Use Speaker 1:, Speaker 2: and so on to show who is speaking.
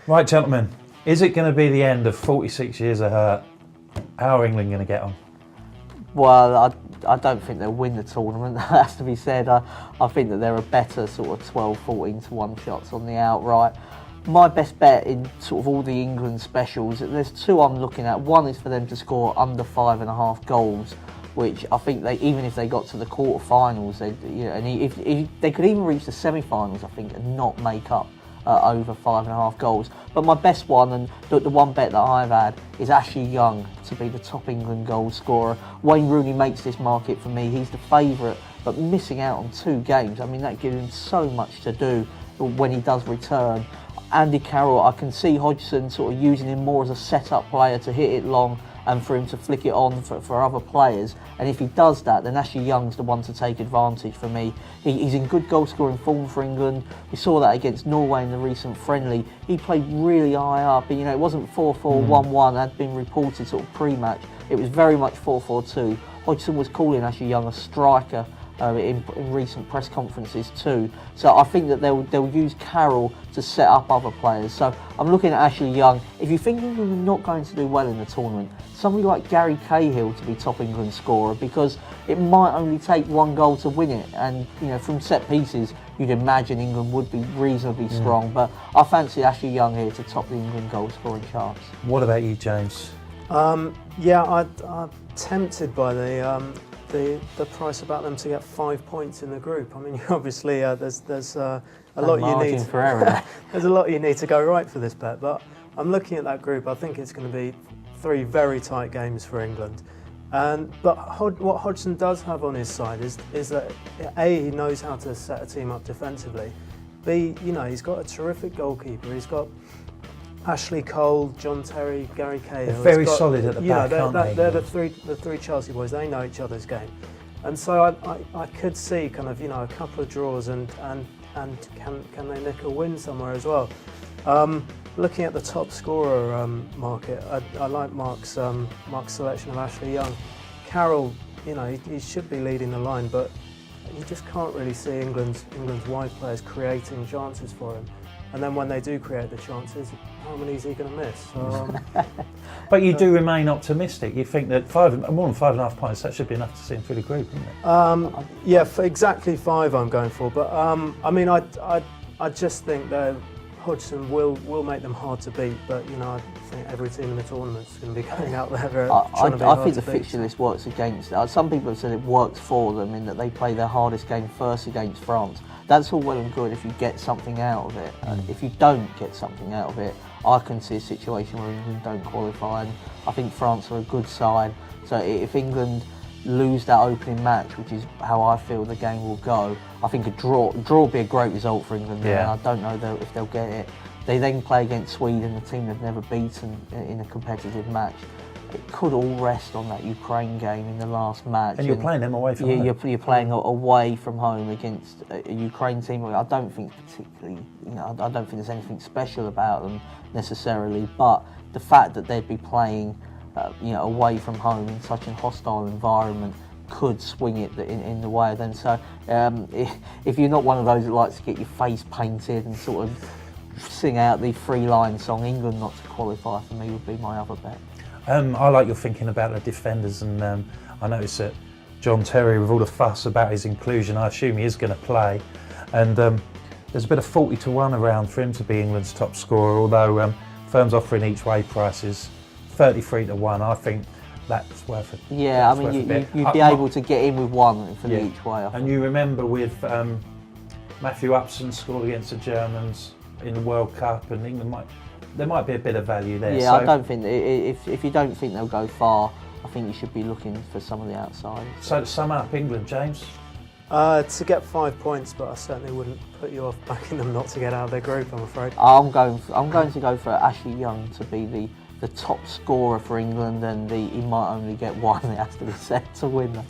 Speaker 1: Right, gentlemen, is it going to be the end of 46 years of hurt? How are England going to get on?
Speaker 2: Well, I don't think they'll win the tournament, that has to be said. I think that they're a better sort of 12, 14 to 1 shots on the outright. My best bet in sort of all the England specials, there's two I'm looking at. One is for them to score under 5.5 goals, which I think they, even if they got to the quarterfinals, and if they could even reach the semi-finals, I think, and not make up over 5.5 goals. But my best one, and the one bet that I've had, is Ashley Young to be the top England goal scorer. Wayne Rooney makes this market for me. He's the favourite, but missing out on 2 games, I mean, that gives him so much to do when he does return. Andy Carroll, I can see Hodgson sort of using him more as a set-up player to hit it long and for him to flick it on for other players. And if he does that, then Ashley Young's the one to take advantage for me. He's in good goal-scoring form for England. We saw that against Norway in the recent friendly. He played really high up. You know, it wasn't 4-4, 1-1, had been reported sort of pre-match. It was very much 4-4-2. Hodgson was calling Ashley Young a striker in recent press conferences too. So I think that they'll use Carroll to set up other players. So I'm looking at Ashley Young. If you think England are not going to do well in the tournament, somebody like Gary Cahill to be top England scorer, because it might only take 1 goal to win it. And you know, from set pieces, you'd imagine England would be reasonably strong. But I fancy Ashley Young here to top the England goal scoring charts. What about you, James?
Speaker 3: Yeah, I'm tempted by the price about them to get 5 points in the group. I mean, obviously there's a lot you need.
Speaker 2: For error.
Speaker 3: There's a lot you need to go right for this bet, but I'm looking at that group. I think it's going to be 3 very tight games for England. But what Hodgson does have on his side is that A, he knows how to set a team up defensively. B, you know, he's got a terrific goalkeeper. He's got Ashley Cole, John Terry, Gary Cahill.
Speaker 1: They're very solid at the back, aren't they?
Speaker 3: They're the three Chelsea boys. They know each other's game, and so I could see kind of, you know, a couple of draws and can they nick a win somewhere as well. Looking at the top scorer market, I like Mark's selection of Ashley Young. Carroll, you know, he should be leading the line, but you just can't really see England's wide players creating chances for him. And then when they do create the chances, how many is he going to miss? So,
Speaker 1: but you do remain optimistic. You think that more than 5.5 points, that should be enough to see him through the group, isn't it?
Speaker 3: Yeah, for exactly 5 I'm going for. But I mean, I just think that Hodgson will make them hard to beat. But you know, I think every team in the tournament is going to be going out there trying to be hard
Speaker 2: I think
Speaker 3: to
Speaker 2: the
Speaker 3: beat.
Speaker 2: fixture list works against it. Some people have said it works for them in that they play their hardest game first against France. That's all well and good if you get something out of it. And if you don't get something out of it, I can see a situation where England don't qualify. And I think France are a good side. So if England lose that opening match, which is how I feel the game will go, I think a draw would be a great result for England.
Speaker 1: Yeah.
Speaker 2: I don't know if they'll get it. They then play against Sweden, a team they've never beaten in a competitive match. It could all rest on that Ukraine game in the last match.
Speaker 1: And you're playing them away from home.
Speaker 2: You're playing away from home against a Ukraine team. I don't think particularly, you know, I don't think there's anything special about them necessarily. But the fact that they'd be playing, you know, away from home in such a hostile environment could swing it in the way. Then, so if you're not one of those that likes to get your face painted and sort of sing out the 3-line song, England not to qualify for me would be my other bet.
Speaker 1: I like your thinking about the defenders, and I noticed that John Terry, with all the fuss about his inclusion, I assume he is going to play. And there's a bit of 40 to 1 around for him to be England's top scorer, although firms offering each way prices 33 to 1. I think that's worth it.
Speaker 2: Yeah, I mean, you'd be able to get in with one for the each way.
Speaker 1: And you remember with Matthew Upson scored against the Germans in the World Cup, and England there might be a bit of value there.
Speaker 2: Yeah, so I don't think if you don't think they'll go far, I think you should be looking for some of the outsiders.
Speaker 1: So to sum up, England, James?
Speaker 3: To get 5 points, but I certainly wouldn't put you off backing them not to get out of their group, I'm afraid.
Speaker 2: I'm going to go for Ashley Young to be the top scorer for England, and he might only get one. It has to be set to win that.